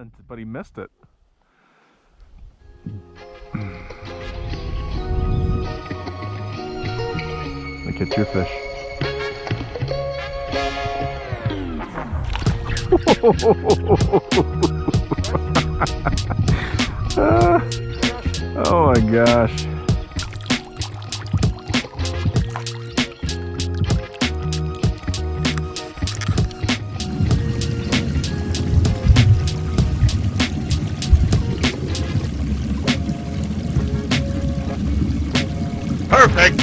and but he missed it. Look at your fish. Oh my gosh. Perfect.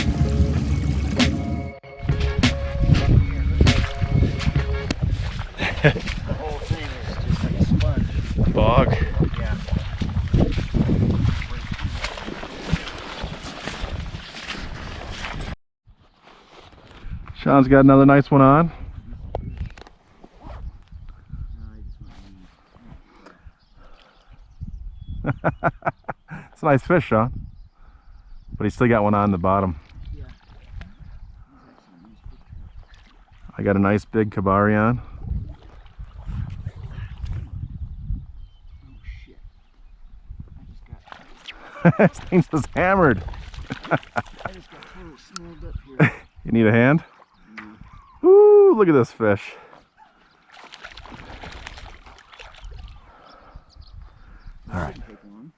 The whole thing is just like a sponge. Bog. Yeah. Shawn's got another nice one on. It's a nice fish, Shawn. But he's still got one on the bottom. Yeah. I got a nice big kabari on. Oh shit. I just got This thing's just hammered. I just got total snowed up here. You need a hand? Ooh, look at this fish. Alright.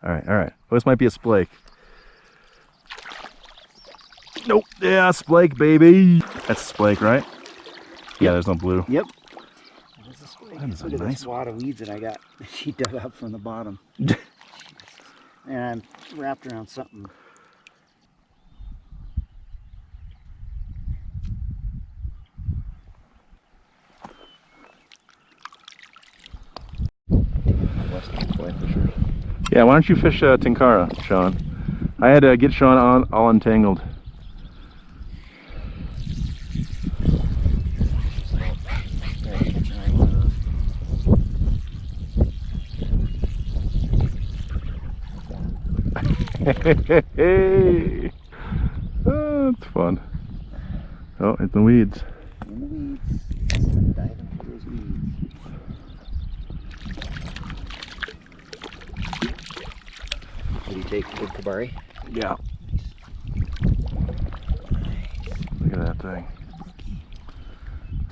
Alright. Oh, this might be a splake. Nope. Yeah, splake, baby. That's a splake, right? Yeah, there's no blue. Yep. That is a Look at nice this wad of weeds that I got. She dug up from the bottom. And I'm wrapped around something. Yeah, why don't you fish Tenkara, Shawn? I had to get Shawn all untangled. Hey, oh, it's fun. Oh, it's the weeds. In the weeds. Diving for those weeds. What do you take? Big kabari? Yeah. Look at that thing.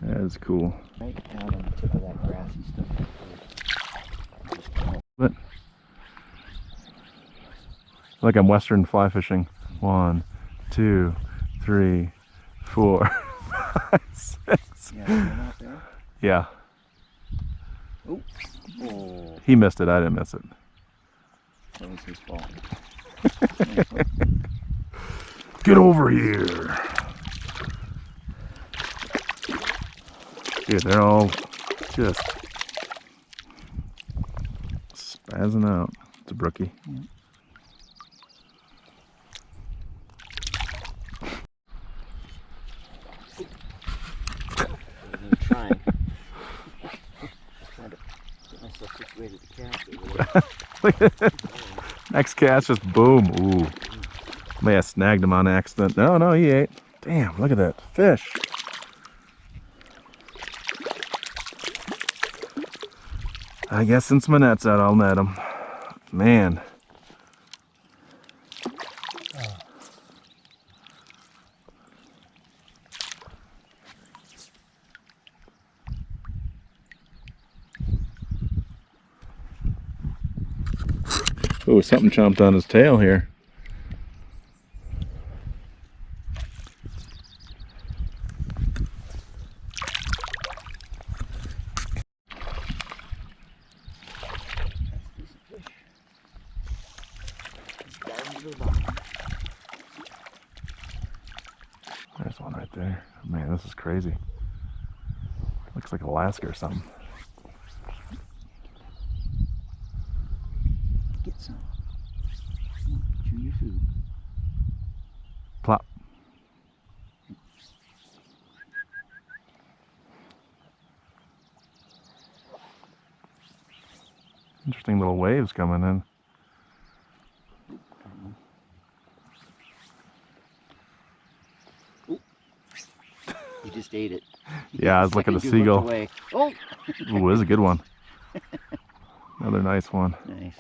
That is cool. Right down on the tip of that grassy stuff. But like I'm Western fly fishing. 1, 2, 3, 4, 5, 6. Yeah, out there. Yeah. Oh. Oh. He missed it. I didn't miss it. That was his fault. Get over here. Dude, they're all just spazzing out. It's a brookie. Yeah. I'm trying to get myself situated to catch it. Next cast, just boom. Ooh. May have snagged him on accident. No, he ate. Damn, look at that fish. I guess since my net's out, I'll net him. Man. Ooh, something chomped on his tail here. There's one right there. Man, this is crazy. Looks like Alaska or something. Get some. Chew your food. Plop. Interesting little waves coming in. He just ate it. Yeah, I was looking at the seagull. Oh! Ooh, this is a good one. Another nice one. Nice.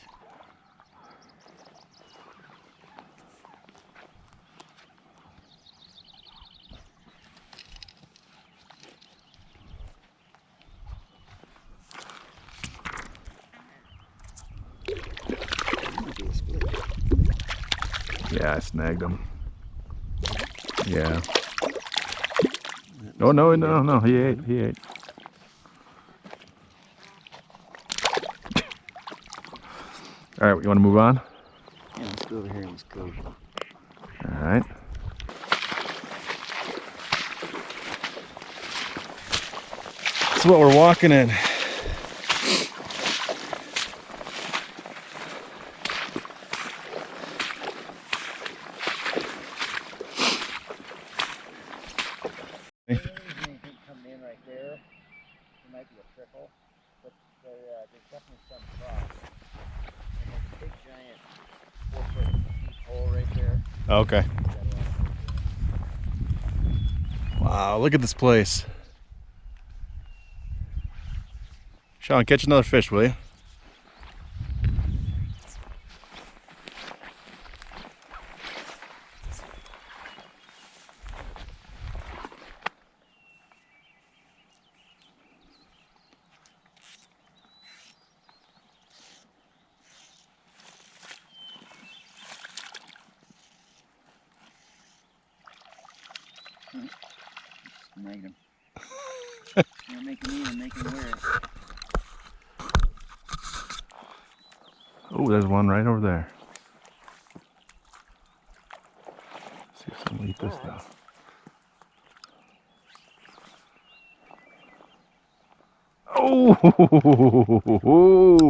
Yeah, I snagged him. Yeah. Oh, no, no, no, he ate, he ate. All right, you want to move on? Yeah, let's go over here and let's go. All right. That's what we're walking in. Coming in right there. There might be a trickle, but there's definitely some frost. And there's a big giant 4 foot deep hole right there. Okay. Wow, look at this place. Shawn, catch another fish, will you? Snagged him. You're making me, I'm making wear it. Oh, there's one right over there. Let's see if someone will eat this though.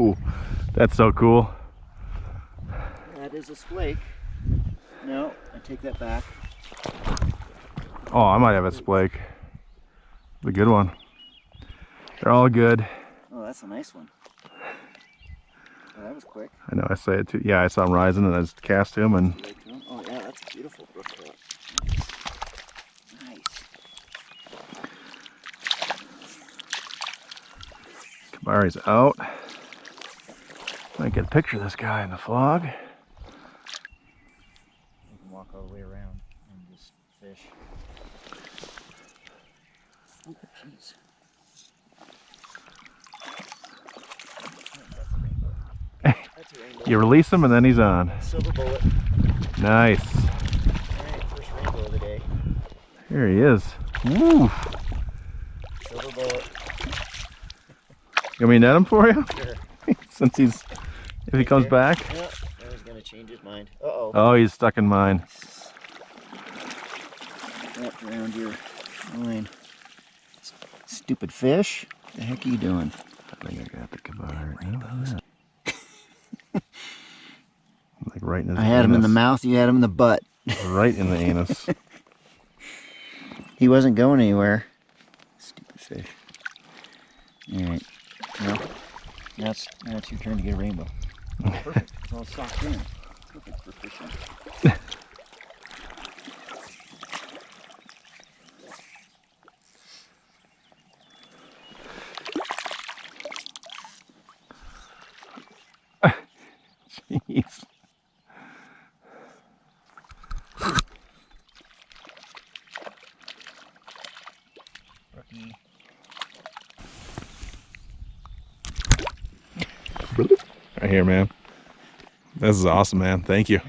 Oh, that's so cool. That is a SPLAKE. No, I take that back. Oh, I might have a SPLAKE. The good one. They're all good. Oh, that's a nice one. Oh, that was quick. I know, I say it too. Yeah, I saw him rising and I just cast him and Oh yeah, that's a beautiful brook trout. Nice. Kamari's out. Might get a picture of this guy in the fog. You can walk all the way around and just fish. Oh, jeez. That's a rainbow. You release him and then he's on. Silver bullet. Nice. Alright, first rainbow of the day. Here he is. Woo! Silver bullet. You want me to net him for you? Sure. Since he's, if he comes back. Yeah, I was gonna change his mind. Uh-oh. Oh, he's stuck in mine. Wrapped around your line. Stupid fish. What the heck are you doing? I think I got the Kamari. Oh, like right in his I had him in the mouth, you had him in the butt. Right in the anus. He wasn't going anywhere. Stupid fish. Alright. Well, now it's your turn to get a rainbow. Perfect. It's all socked in. Perfect for fishing. Jeez. Rookie. Right here, man. This is awesome, man. Thank you.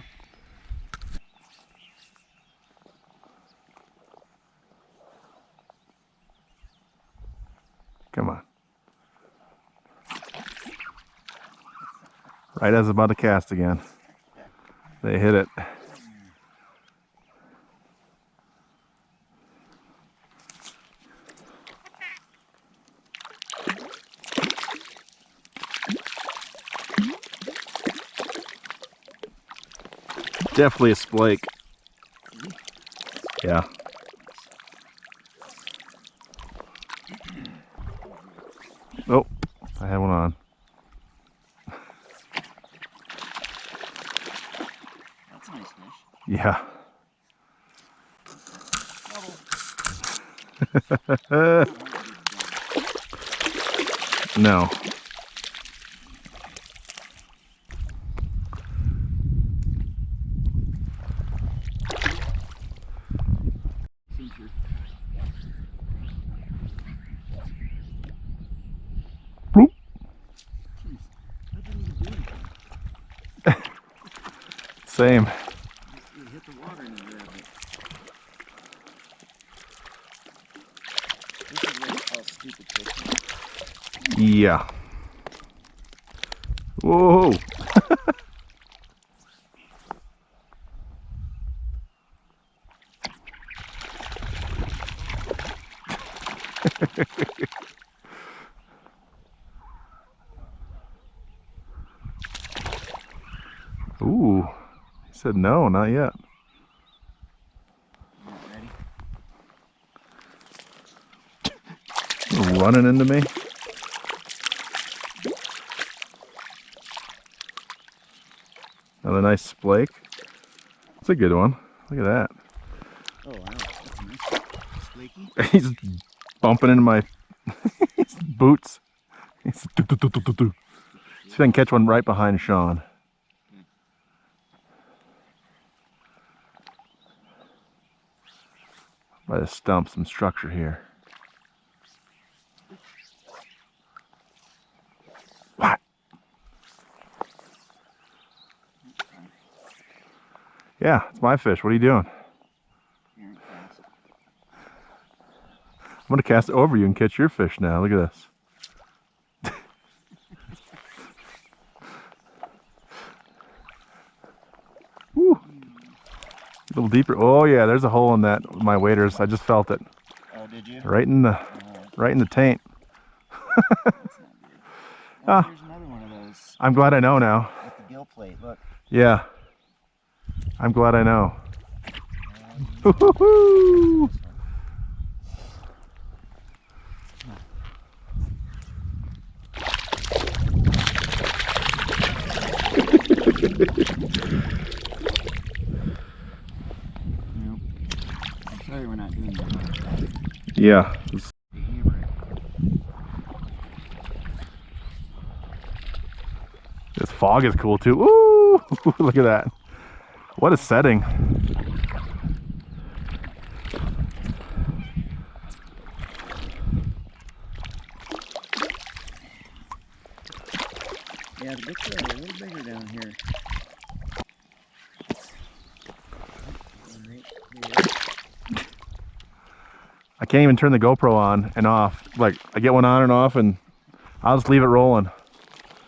Come on. Right as I was about to cast again. They hit it. Definitely a SPLAKE. Yeah. Oh, I had one on. That's a nice fish. Yeah. No. same. You hit the water and you grab it. This is what you call stupid fishing. Yeah. Whoa. Ooh. He said no, not yet. Ready? Running into me. Another nice splake. That's a good one. Look at that. Oh wow, that's nice. Flaky. He's bumping into my boots. He's do, do, do, do, do, do. See if I can catch one right behind Shawn. By the stump, some structure here. What? Yeah, it's my fish. What are you doing? I'm gonna cast it over you and catch your fish now. Look at this. Woo. A little deeper. Oh yeah, there's a hole in that. My waders. I just felt it. Oh, did you? Right in the taint. Oh, here's another one of those. I'm glad I know now. With the gill plate, look. Yeah. I'm glad I know. Woo-hoo-hoo. I'm sorry we're not doing that. Yeah. This fog is cool too. Ooh, look at that. What a setting. Yeah, the bits are a little bigger down here. I can't even turn the GoPro on and off. Like, I get one on and off and I'll just leave it rolling.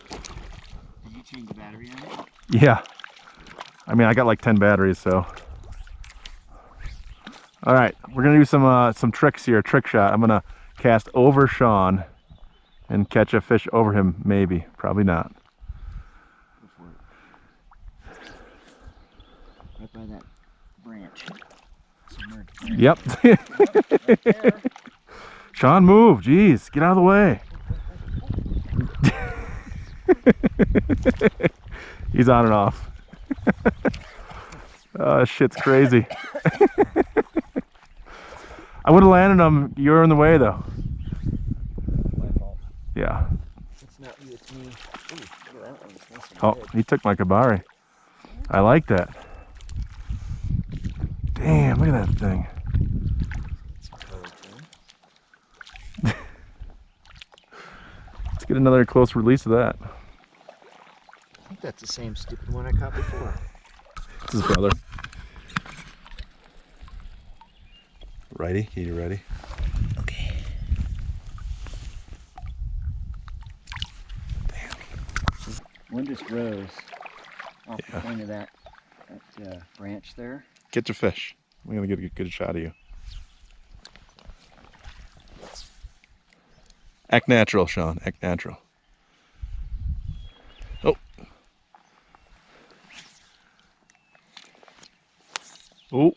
Did you change the battery on it? Yeah. I mean, I got like 10 batteries, so. All right, we're gonna do some tricks here, trick shot. I'm gonna cast over Shawn and catch a fish over him, maybe, probably not. Go for it. Right by that branch. Submerged branch. Yep. Right there. Shawn, move, jeez, get out of the way. He's on and off. Oh, shit's crazy. I would have landed him. You were in the way, though. My fault. Yeah. It's not you, it's me. Ooh, look at that one. It's nice and Oh, big. he took my kabari. I like that. Damn, look at that thing. Some color to it. Let's get another close release of that. I think that's the same stupid one I caught before. This is brother. Ready? Are you ready? Okay. Damn. One just rose off the point of that branch there. Get your fish. We're gonna get a good shot of you. Act natural, Shawn. Act natural. Oh. Oh.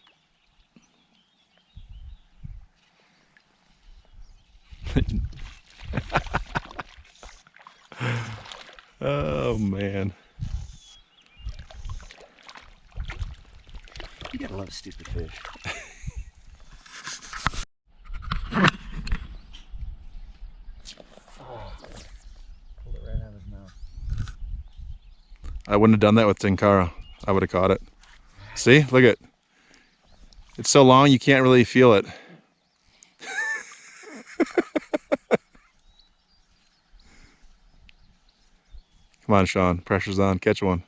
Oh man. You gotta love stupid fish. Oh, pulled it right out of his mouth. I wouldn't have done that with Tenkara. I would have caught it. See? Look at it. It's so long you can't really feel it. Come on, Shawn. Pressure's on. Catch one.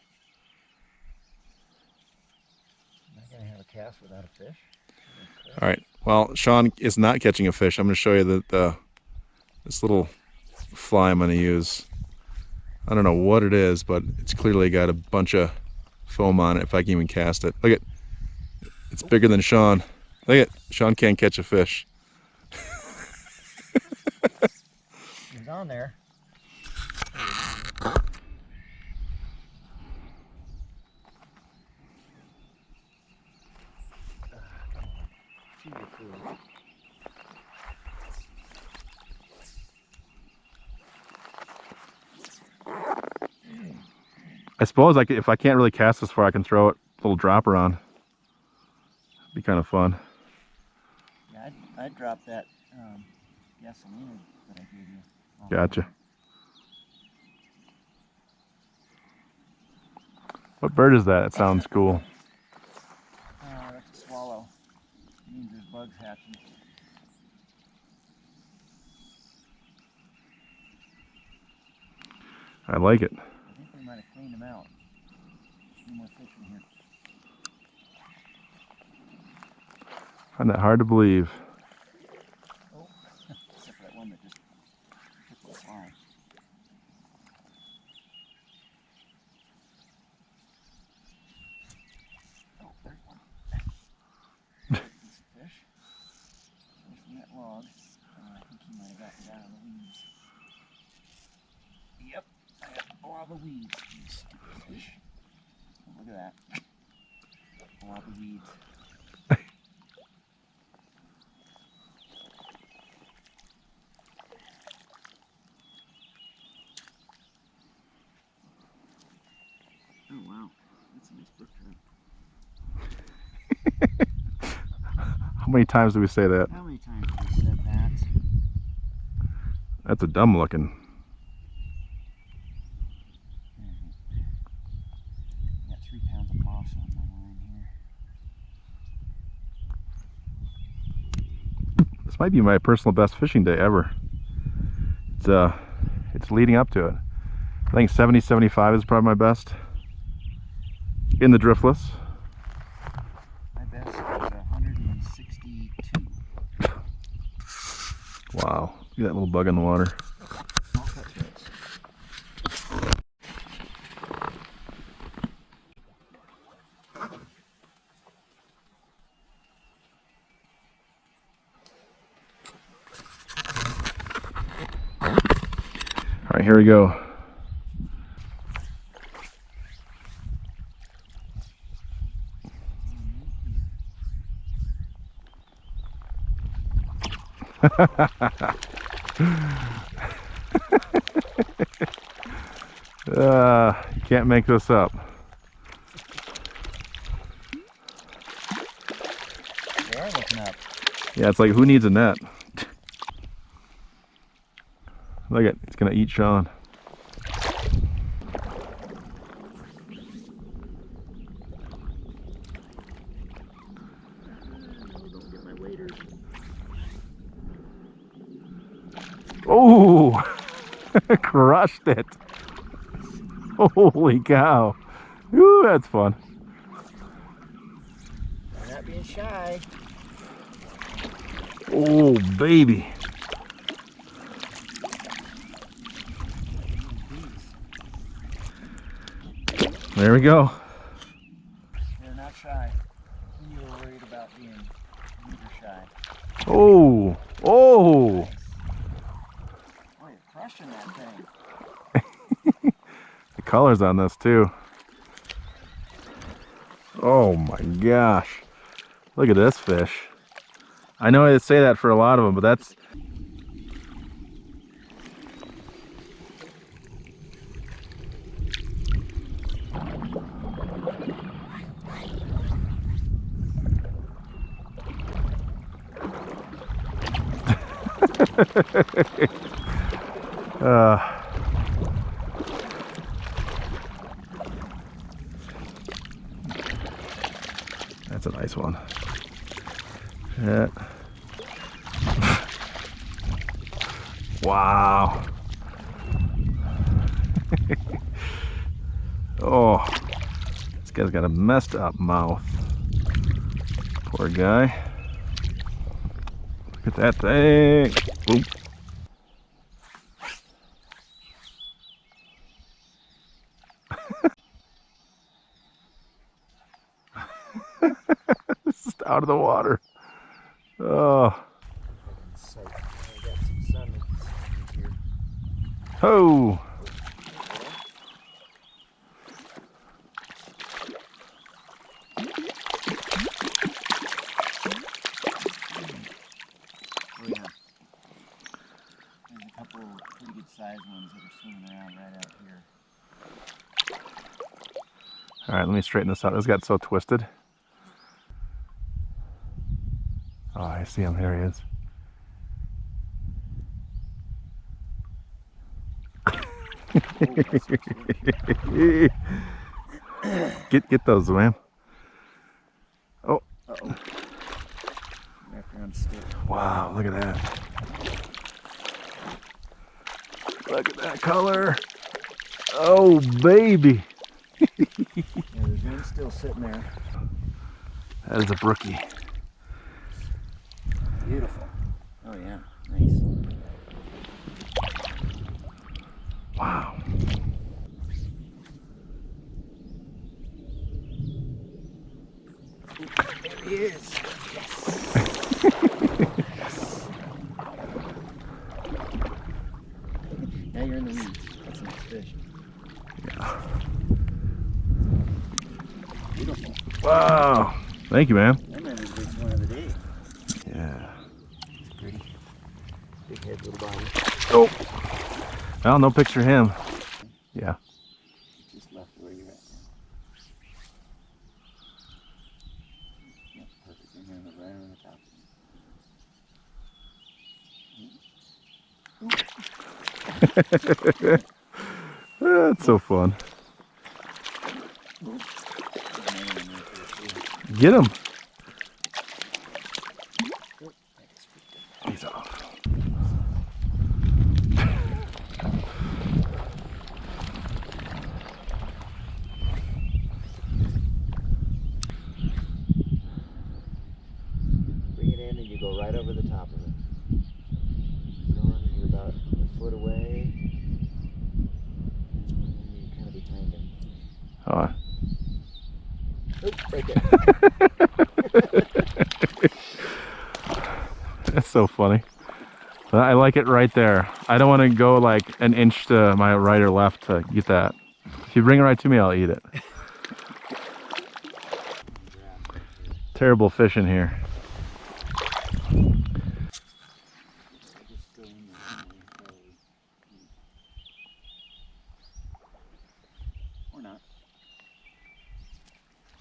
cast without a fish. All right. Well, Shawn is not catching a fish. I'm going to show you this little fly I'm going to use. I don't know what it is, but it's clearly got a bunch of foam on it, if I can even cast it. Look at, it's bigger than Shawn. Look at, Shawn can't catch a fish. He's on there. I suppose if I can't really cast this far, I can throw it a little dropper on. Be kind of fun. Yeah, I'd drop that gasoline that I gave you. Gotcha. What bird is that? It sounds cool. That's a swallow. It means there's bugs hatching. I like it. I think we might have cleaned them out. There's no more fish in here. I find that hard to believe. Oh, except for that one that just took the slime. Oh, there's one. Decent fish. There's from that log. I think he might have gotten down in the weeds. Yep, I got a blob of weeds. You stupid fish. Oh, look at that. A blob of weeds. Oh wow, that's a nice brook trout. How many times do we say that? How many times have we said that? That's a dumb looking. Got 3 pounds of moss on my line here. This might be my personal best fishing day ever. It's leading up to it. I think 70, 75 is probably my best. In the driftless. My best is 162. Wow. Look at that little bug in the water. I'll catch those. All right, here we go. You can't make this up. They are looking up. Yeah, it's like, who needs a net? Look at, it's gonna eat Shawn. Don't get my waders. Oh, crushed it. Holy cow. Ooh, that's fun. I'm not being shy. Oh, baby. There we go. They're not shy. You were worried about being shy. Oh, oh. Nice. Oh, you're crushing that thing. The colors on this too. Oh my gosh. Look at this fish. I know I say that for a lot of them, but that's... That's a nice one. Yeah. Wow. Oh, this guy's got a messed up mouth. Poor guy. Look at that thing. Boom. This is out of the water. Oh. Oh. Pretty good sized ones that are swimming around right out here. All right, let me straighten this out. This got so twisted. Oh, I see him. There he is. Get those, man. Oh. Uh-oh. Wrapped around the stick. Wow, look at that. Look at that color. Oh, baby. Yeah, there's one still sitting there. That is a brookie. Beautiful. Oh yeah, nice. Wow. There he is. Yes. Now you're in the weeds. That's a nice fish. Yeah. Beautiful. Wow. Thank you, man. That might be the biggest one of the day. Yeah. It's pretty. Big head, little body. Oh. Well, no picture of him. Yeah. Just left where you're at now. Yep, perfect. And then right on the top. That's so fun. Get him. He's off. Bring it in and you go right over the top of it. You're about a foot away. And you're kind of behind him. Oh. Oop, right there. That's so funny. But I like it right there. I don't want to go like an inch to my right or left to get that. If you bring it right to me, I'll eat it. Terrible fishing here. Or not.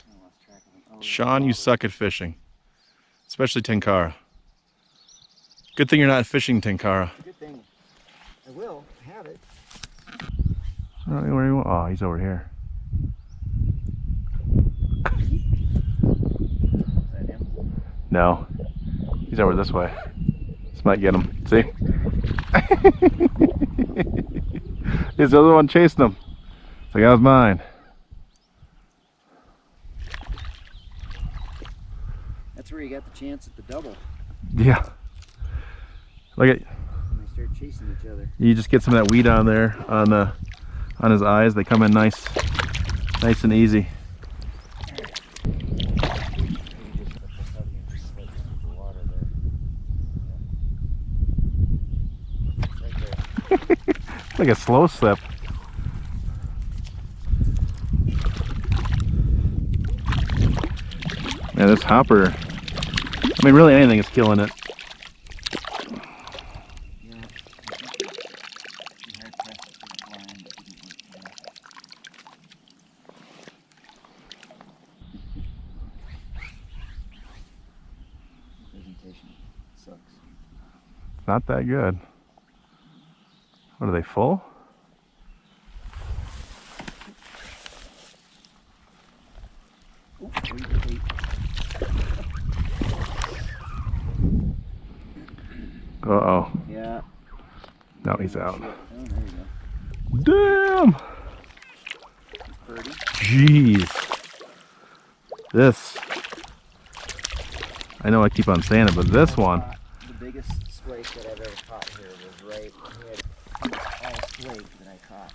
I lost track of him. Oh, Shawn, you suck at fishing. Especially Tenkara. Good thing you're not fishing Tenkara. Good thing. I will have it. I don't know where he went. Oh, he's over here. Is that him? No. He's over this way. This might get him. See? He's the other one chasing him. It's like, that was mine. That's where you got the chance at the double. Yeah. Look at, When they start chasing each other. you just get some of that weed on there on his eyes. They come in nice and easy. It's like a slow slip. Man, this hopper, I mean, really anything is killing it. It's not that good. What are they, full? Uh-oh. Yeah. No, he's out. Oh, there you go. Damn! Birdie. Jeez. This. I know I keep on saying it, but this one. The biggest splake that I've ever caught here was right here. All splake that I caught.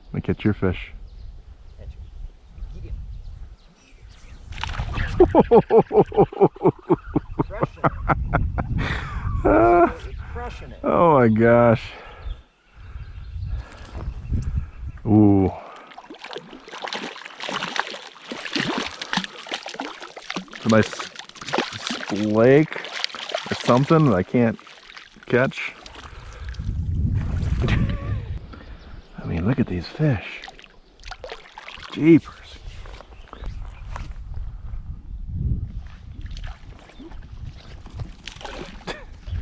Let me catch your fish. Crushing it. Oh my gosh. Ooh. It's a nice splake or something that I can't catch. I mean, look at these fish. Jeepers.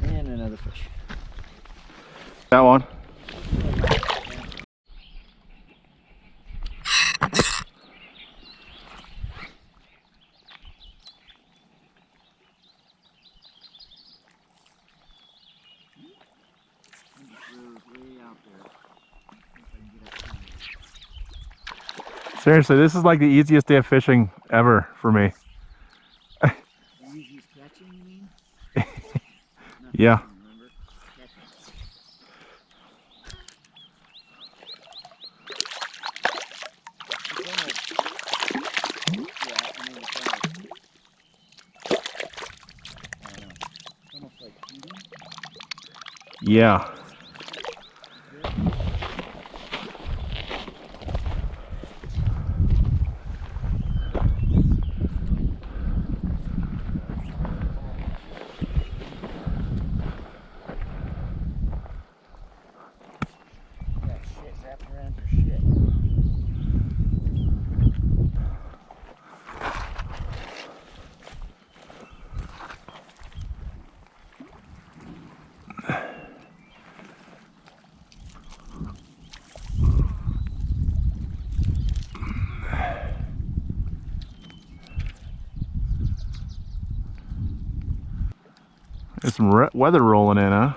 And another fish. That one. Seriously, this is like the easiest day of fishing ever for me. The easiest catching, you mean? Yeah. Remember? Catching. It's almost like eating. Yeah. Shit, wrapped around your shit. There's some weather rolling in, huh?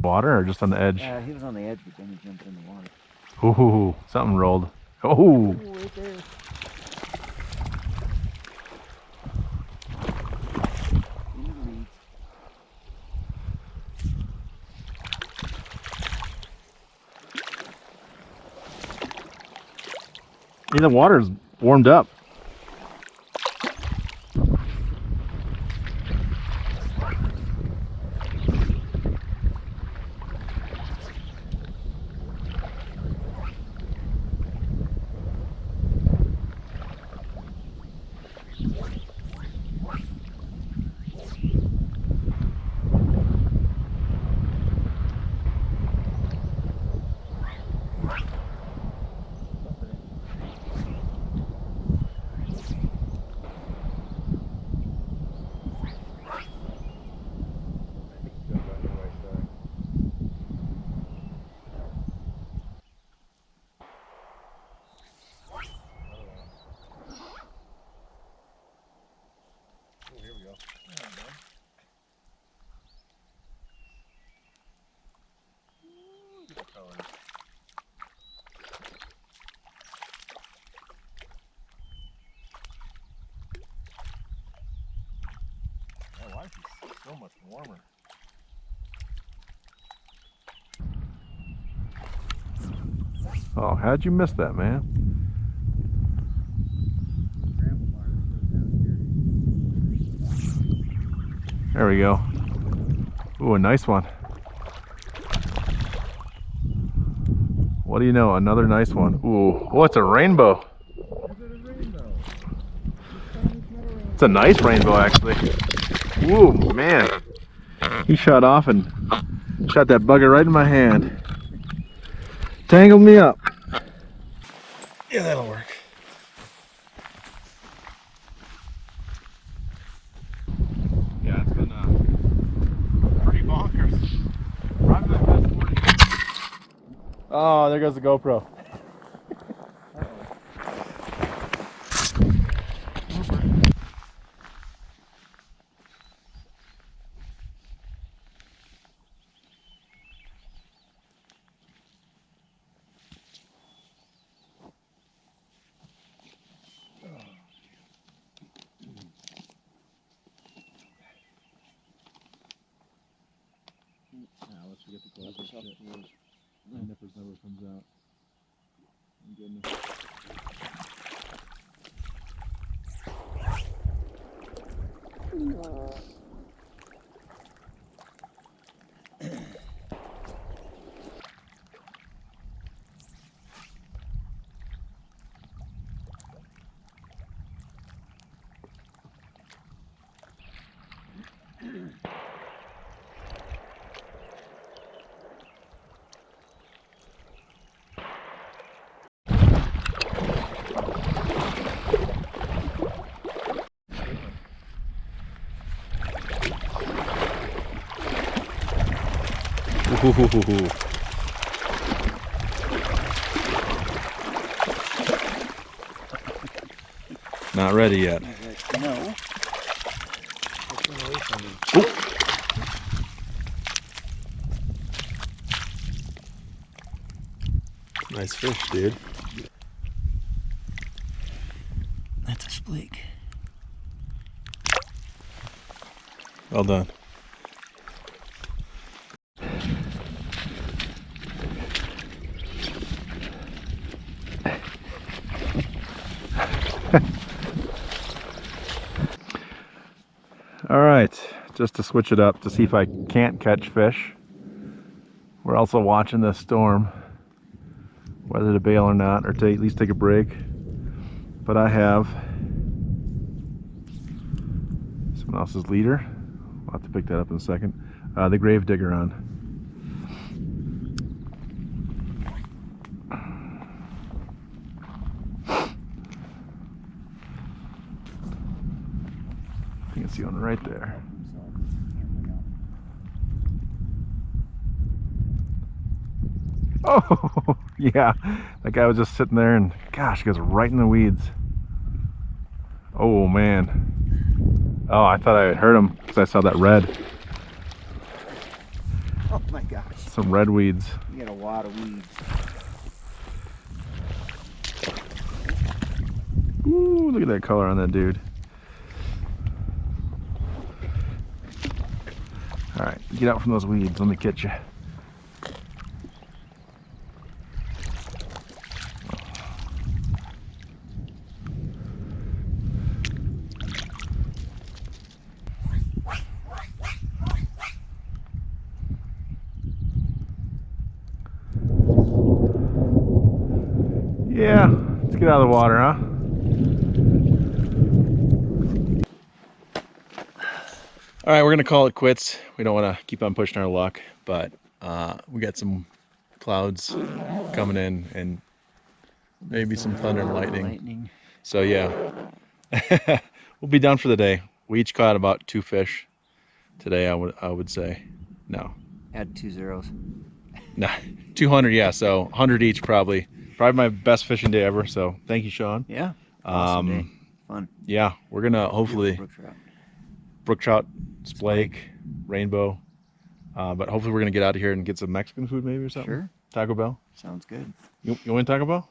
water or just on the edge? He was on the edge, but then he jumped in the water. Ooh, something rolled. Oh, Right there. In the weeds. yeah, the water's warmed up. My life is so much warmer. Oh, how'd you miss that, man? There we go. Ooh, a nice one. What do you know? Another nice one. Ooh, oh, it's a rainbow. It's a nice rainbow, actually. Ooh, man. He shot off and shot that bugger right in my hand. Tangled me up. Yeah, that'll work. Yeah, it's been pretty bonkers. Probably my best morning. Oh, there goes the GoPro. Let's forget the close this shit. My nippers never comes out. Oh, goodness. Ooh. Not ready yet. No. Nice fish, dude. That's a SPLAKE. Well done. All right, just to switch it up to see if I can't catch fish. We're also watching this storm, whether to bail or not, or to at least take a break. But I have someone else's leader. I'll have to pick that up in a second. The grave digger on. You can see one right there. Oh, yeah. That guy was just sitting there and, gosh, he goes right in the weeds. Oh, man. Oh, I thought I heard him because I saw that red. Oh, my gosh. some red weeds. We got a lot of weeds. Ooh, look at that color on that dude. All right, get out from those weeds. Let me catch you. Yeah, let's get out of the water, huh? All right, we're gonna call it quits. We don't want to keep on pushing our luck, but we got some clouds coming in and maybe some thunder and lightning. So yeah, we'll be done for the day. We each caught about 2 fish today. I would say, no, Add 2 zeros. nah, 200. Yeah, so 100 each probably. Probably my best fishing day ever. So thank you, Shawn. Yeah. Awesome day. Fun. Yeah, we're gonna hopefully brook trout, SPLAKE, rainbow. But hopefully we're gonna get out of here and get some Mexican food maybe or something. Sure. Taco Bell. Sounds good. You want Taco Bell?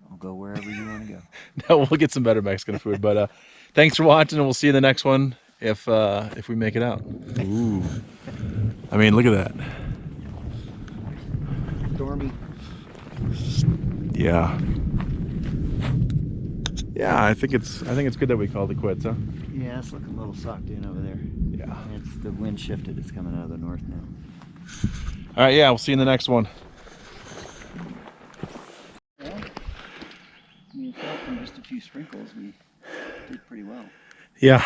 I'll go wherever you want to go. No, we'll get some better Mexican food. But thanks for watching, and we'll see you in the next one if we make it out. Ooh, I mean, look at that. Stormy. Yeah. Yeah, I think it's good that we called it quits, huh? Yeah, it's looking a little sucked in over there. Yeah. It's the wind shifted. It's coming out of the north now. All right. Yeah, we'll see you in the next one. Yeah. I mean, apart from just a few sprinkles, we did pretty well. Yeah.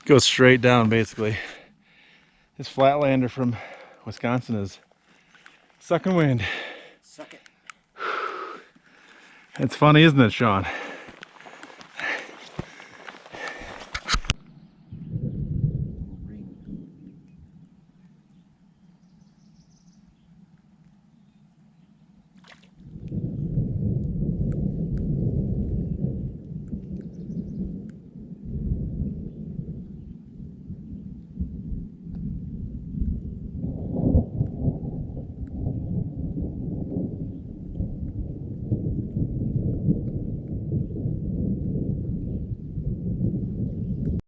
Goes straight down, basically. This flatlander from Wisconsin is sucking wind. Suck it. It's funny, isn't it, Shawn?